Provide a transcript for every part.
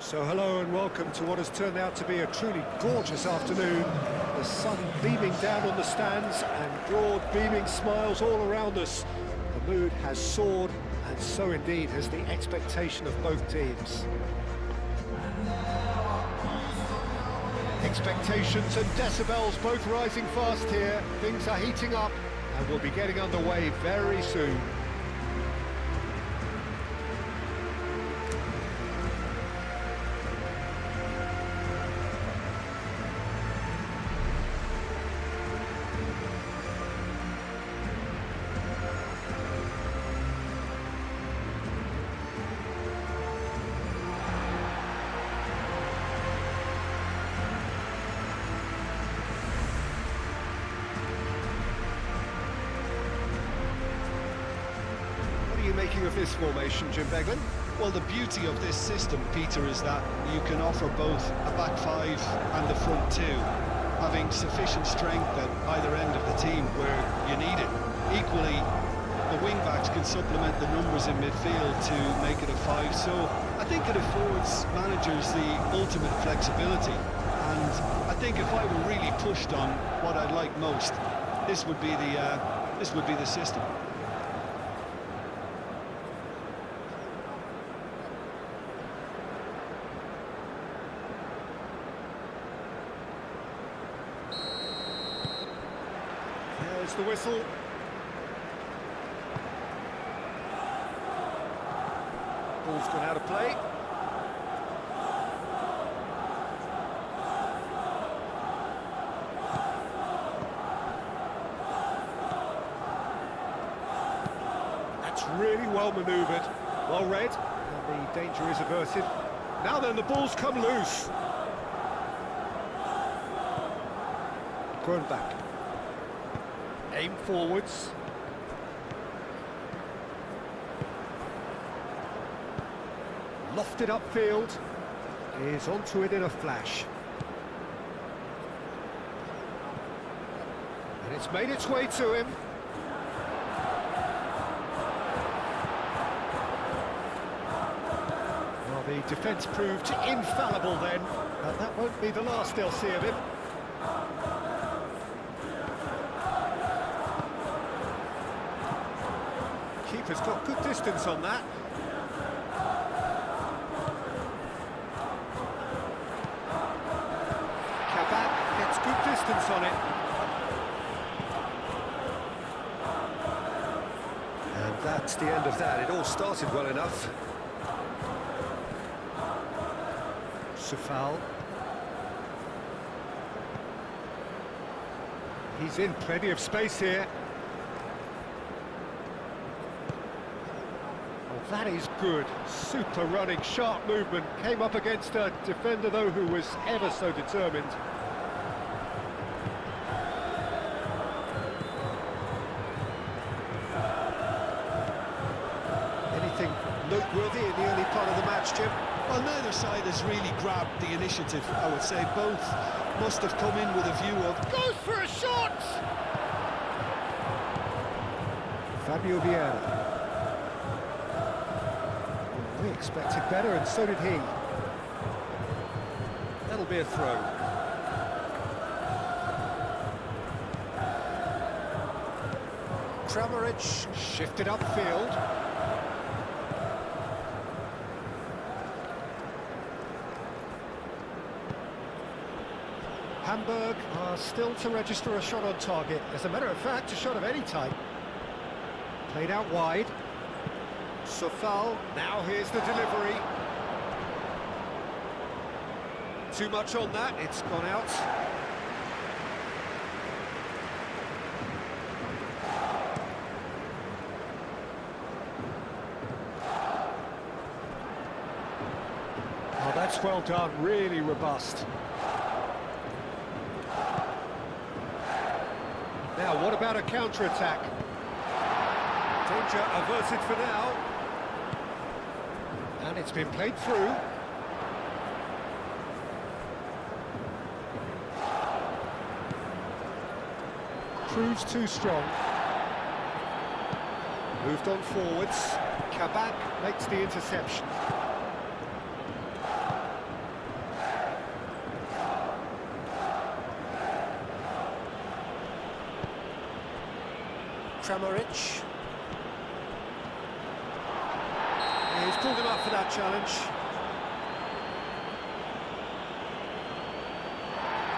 So hello and welcome to what has turned out to be a truly gorgeous afternoon. The sun beaming down on the stands and broad beaming smiles all around us. The mood has soared, and so indeed has the expectation of both teams. Expectations and decibels both rising fast here. Things are heating up and we'll be getting underway very soon. Making of this formation, Jim Beglin? Well, the beauty of this system, Peter, is that you can offer both a back five and the front two, having sufficient strength at either end of the team where you need it. Equally, the wing-backs can supplement the numbers in midfield to make it a five, so I think it affords managers the ultimate flexibility, and I think if I were really pushed on what I'd like most, this would be the system. There's the whistle. Ball's gone out of play. That's really well manoeuvred, well read, and the danger is averted. Now then, the ball's come loose. Grown back. Aim forwards. Lofted upfield. Is onto it in a flash. And it's made its way to him. Well, the defence proved infallible then, but that won't be the last they'll see of him. Keeper's got good distance on that. Kabak gets good distance on it. And that's the end of that. It all started well enough. Sufal. He's in plenty of space here. That is good. Super running, sharp movement. Came up against a defender, though, who was ever so determined. Anything noteworthy in the early part of the match, Jim? Well, neither side has really grabbed the initiative, I would say. Both must have come in with a view of... Goes for a shot! Fabio Vieira. We expected better, and so did he. That'll be a throw. Kramaric shifted upfield. Hamburg are still to register a shot on target. As a matter of fact, a shot of any type. Played out wide. Sofal, now here's the delivery. Too much on that, it's gone out. Oh, that's well done, really robust. Now, what about a counter-attack? Danger averted for now. And it's been played through. Proves too strong. Moved on forwards. Kabak makes the interception. Kramaric. Yeah, he's pulled him up for that challenge.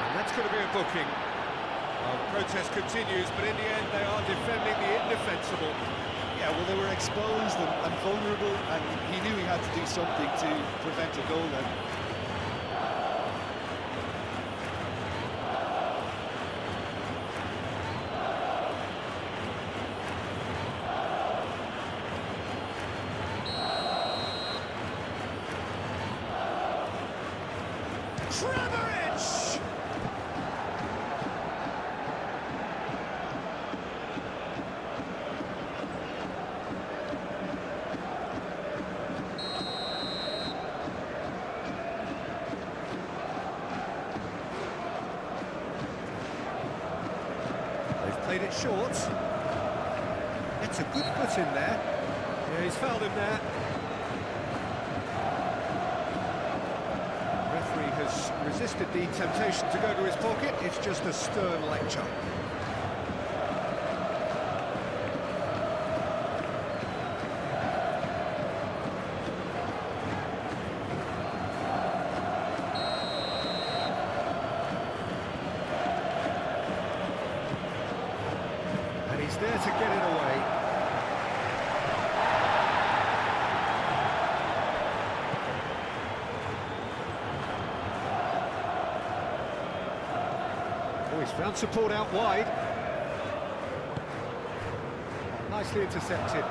And that's going to be a booking. Well, the protest continues, but in the end they are defending the indefensible. Yeah, well, they were exposed and vulnerable, and he knew he had to do something to prevent a goal then. Kramaric! They've played it short. It's a good foot in there. Yeah, he's fouled him there. Referee has resisted the temptation to go to his pocket. It's just a stern lecture. And he's there to get it away. Oh, he's found support out wide. Nicely intercepted.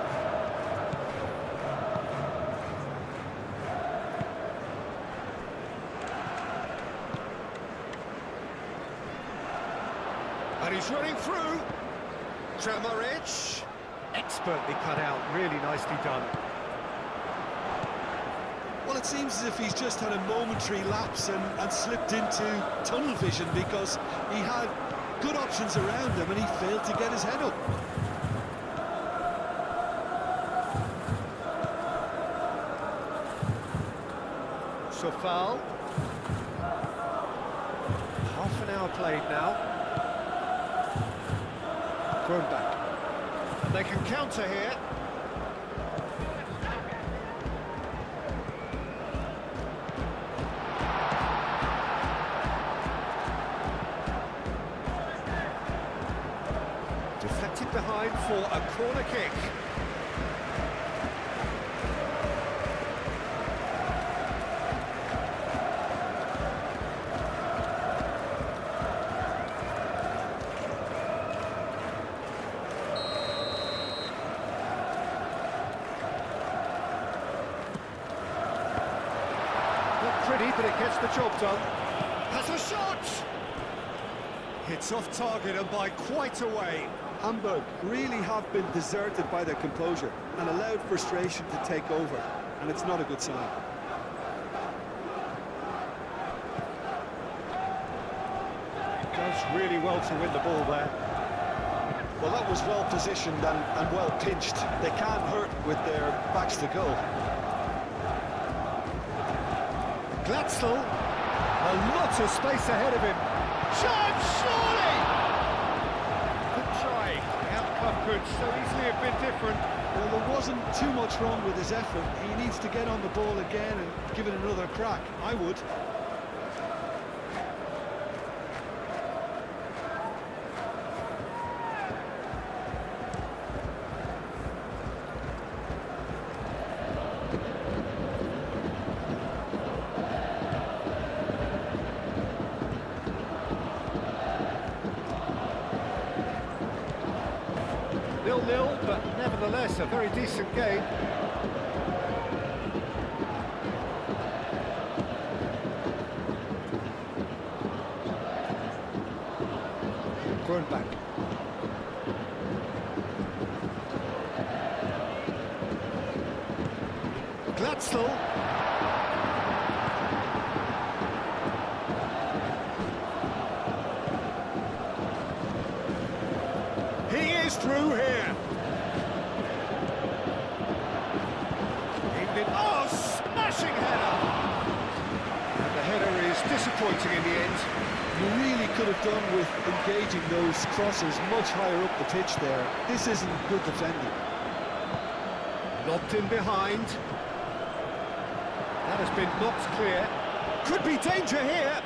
And he's running through. Kramaric. Expertly cut out, really nicely done. Well, it seems as if he's just had a momentary lapse and slipped into tunnel vision, because he had good options around him and he failed to get his head up. So foul. Half an hour played now. Thrown back. And they can counter here. Deflected behind for a corner kick. Not pretty, but it gets the job done. Has a shot! It's off target and by quite a way. Hamburg really have been deserted by their composure and allowed frustration to take over, and it's not a good sign. Does really well to win the ball there. Well, that was well positioned and well pinched. They can't hurt with their backs to goal. Glatzel, a lot of space ahead of him. Chance, surely! Good try. The outcome could so easily have been different. Well, there wasn't too much wrong with his effort. He needs to get on the ball again and give it another crack. I would. Nil-nil, but nevertheless a very decent game. Thrown back. Glatzel. He is through here. Oh, smashing header! And the header is disappointing in the end. You really could have done with engaging those crosses much higher up the pitch there. This isn't good defending. Locked in behind. That has been knocked clear. Could be danger here.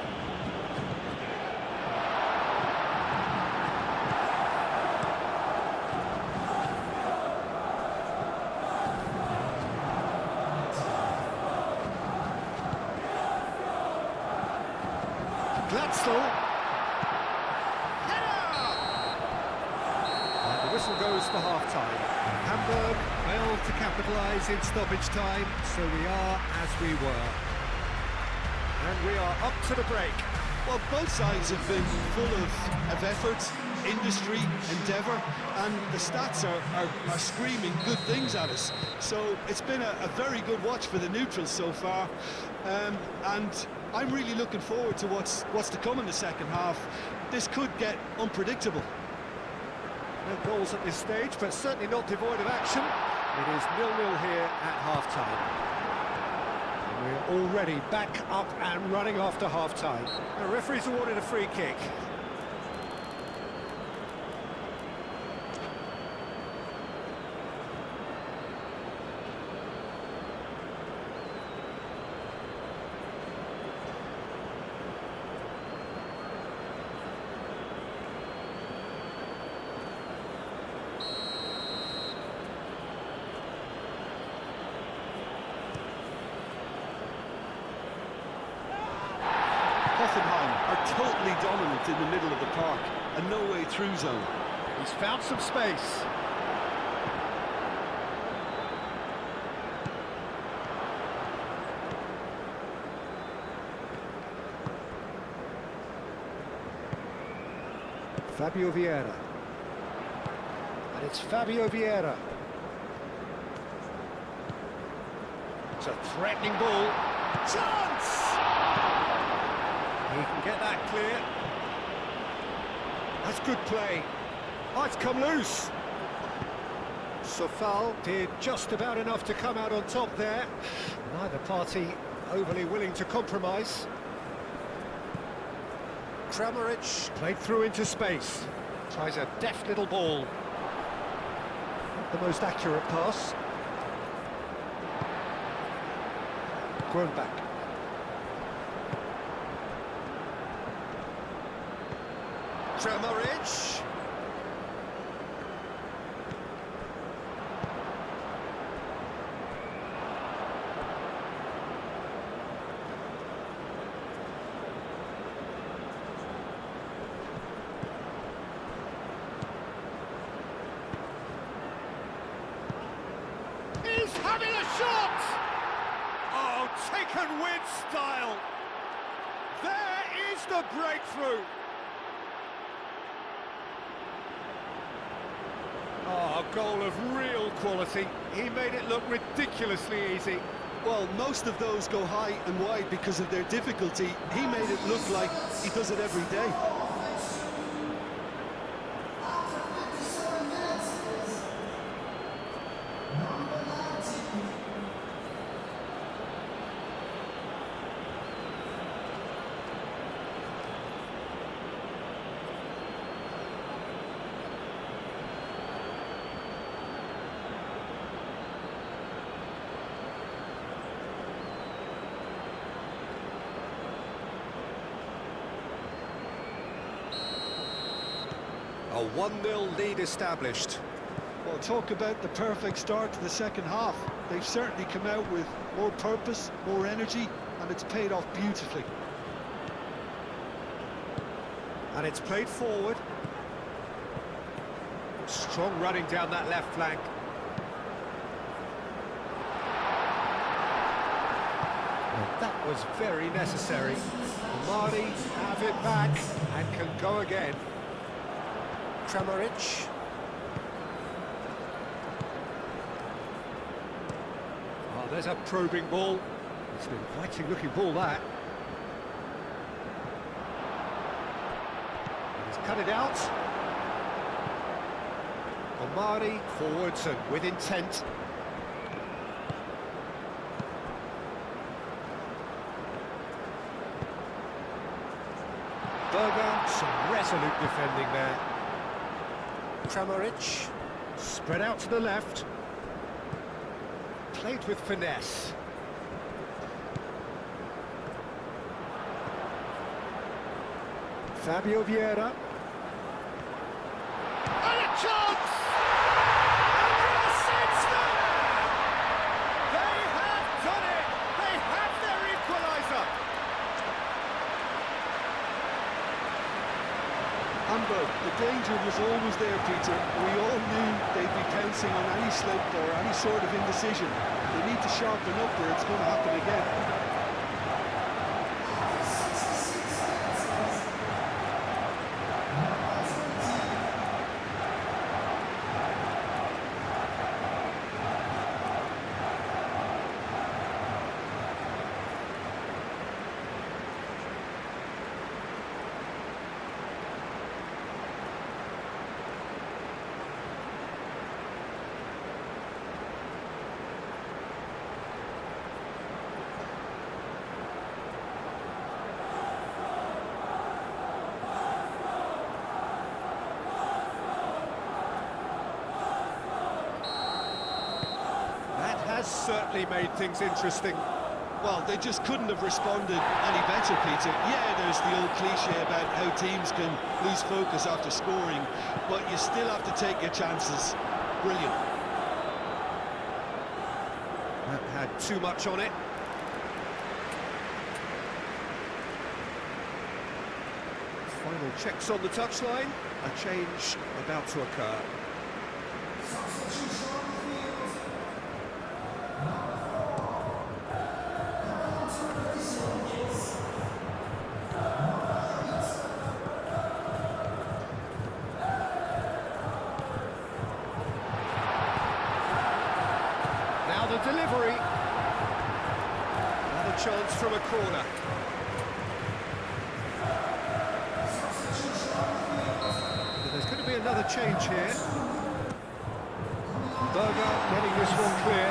Gladstone. And the whistle goes for half-time. Hamburg failed to capitalise in stoppage time, so we are as we were. And we are up to the break. Well, both sides have been full of effort, industry, endeavour, and the stats are screaming good things at us. So it's been a very good watch for the neutrals so far, and I'm really looking forward to what's to come in the second half. This could get unpredictable. No goals at this stage, but certainly not devoid of action. It is 0-0 here at half-time. We're already back up and running after half-time. The referee's awarded a free kick. Hoffenheim are totally dominant in the middle of the park, a no-way through zone. He's found some space. Fabio Vieira. And it's Fabio Vieira. It's a threatening ball. Chance! He can get that clear. That's good play. Oh, it's come loose. Sofal did just about enough to come out on top there. Neither party overly willing to compromise. Kramaric played through into space. Tries a deft little ball. Not the most accurate pass. Grönbach. Kramaric. He's having a shot! Oh, taken with style. There is the breakthrough. Oh, a goal of real quality. He made it look ridiculously easy. Well, most of those go high and wide because of their difficulty. He made it look like he does it every day. A 1-0 lead established. Well, talk about the perfect start to the second half. They've certainly come out with more purpose, more energy, and it's paid off beautifully. And it's played forward. Strong running down that left flank. Well, that was very necessary. Marty have it back and can go again. Kramaric. Oh, there's a probing ball. It's an inviting looking ball, that. He's cut it out. Omari forwards and with intent. Hamburger, some resolute defending there. Kramaric, spread out to the left. Played with finesse. Fabio Vieira. And a chance! Andreas Sainz there! They have done it! They have their equaliser! Hamburg, the danger was always there, Peter. We all knew they'd be pouncing on any slip or any sort of indecision. They need to sharpen up or it's going to happen again. Has certainly made things interesting. Well, they just couldn't have responded any better, Peter. Yeah, there's the old cliche about how teams can lose focus after scoring, but you still have to take your chances. Brilliant. That had too much on it. Final checks on the touchline. A change about to occur. Now the delivery. Another chance from a corner. There's going to be another change here. Berger getting this one clear.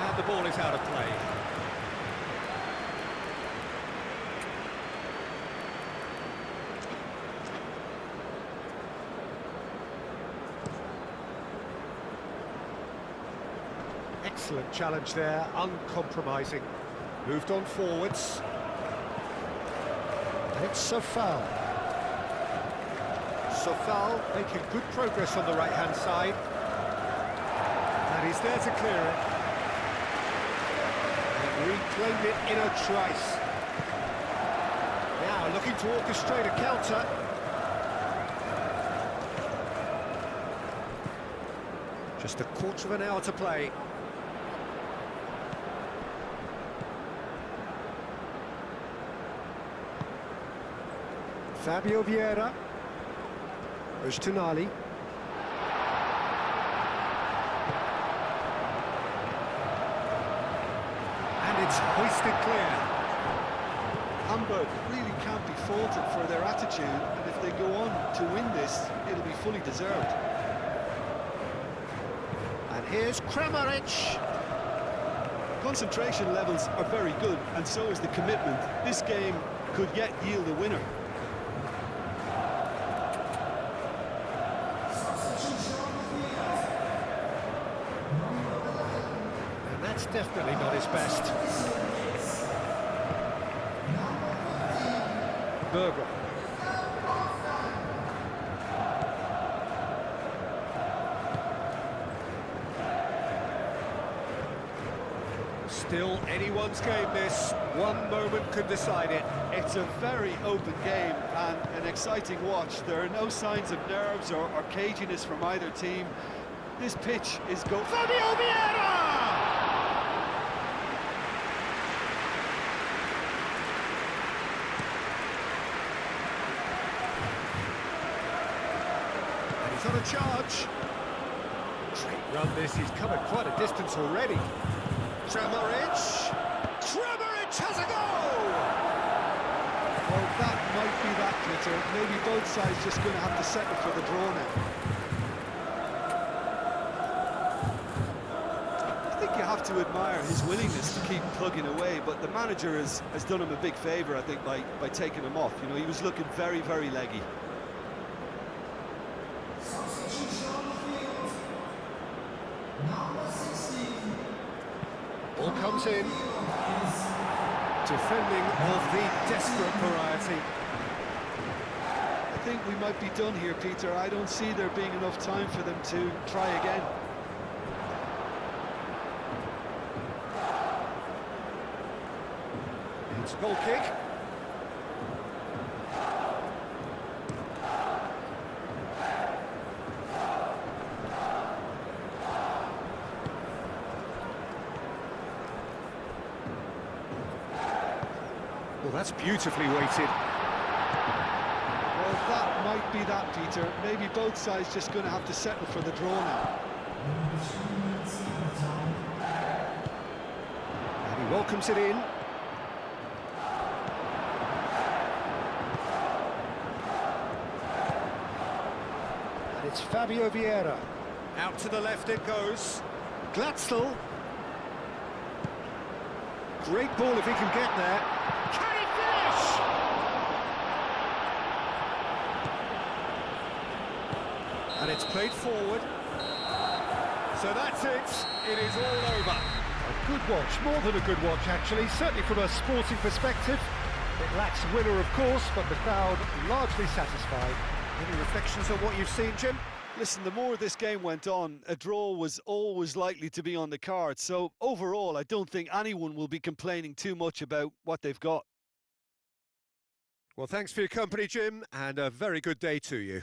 And the ball is out of play. Excellent challenge there, uncompromising. Moved on forwards. And it's Sofal. Sofal making good progress on the right-hand side. And he's there to clear it. And reclaimed it in a trice. Now looking to orchestrate a counter. Just a quarter of an hour to play. Fabio Vieira. Tonali. And it's hoisted clear. Hamburg really can't be faulted for their attitude, and if they go on to win this, it'll be fully deserved. And here's Kramaric. Concentration levels are very good, and so is the commitment. This game could yet yield a winner. That's definitely not his best. Berger. Still anyone's game this. One moment could decide it. It's a very open game and an exciting watch. There are no signs of nerves or caginess from either team. This pitch is Fabio Vieira! On a charge. Great run this, he's covered quite a distance already. Kramaric has a goal! Well, that might be that, Peter. Maybe both sides just going to have to settle for the draw now. have to admire his willingness to keep plugging away, but the manager has done him a big favour, I think, by taking him off. You know, he was looking very, very leggy. Ball comes in. Defending of the desperate variety. I think we might be done here, Peter. I don't see there being enough time for them to try again. It's a goal kick. Well, that's beautifully weighted. Well, that might be that, Peter. Maybe both sides just going to have to settle for the draw now. And he welcomes it in. And it's Fabio Vieira. Out to the left it goes. Glatzel. Great ball if he can get there. Can he finish? And it's played forward. So that's it. It is all over. A good watch, more than a good watch actually, certainly from a sporting perspective. It lacks winner of course, but the crowd largely satisfied. Any reflections on what you've seen, Jim? Listen, the more this game went on, a draw was always likely to be on the card. So overall, I don't think anyone will be complaining too much about what they've got. Well, thanks for your company, Jim, and a very good day to you.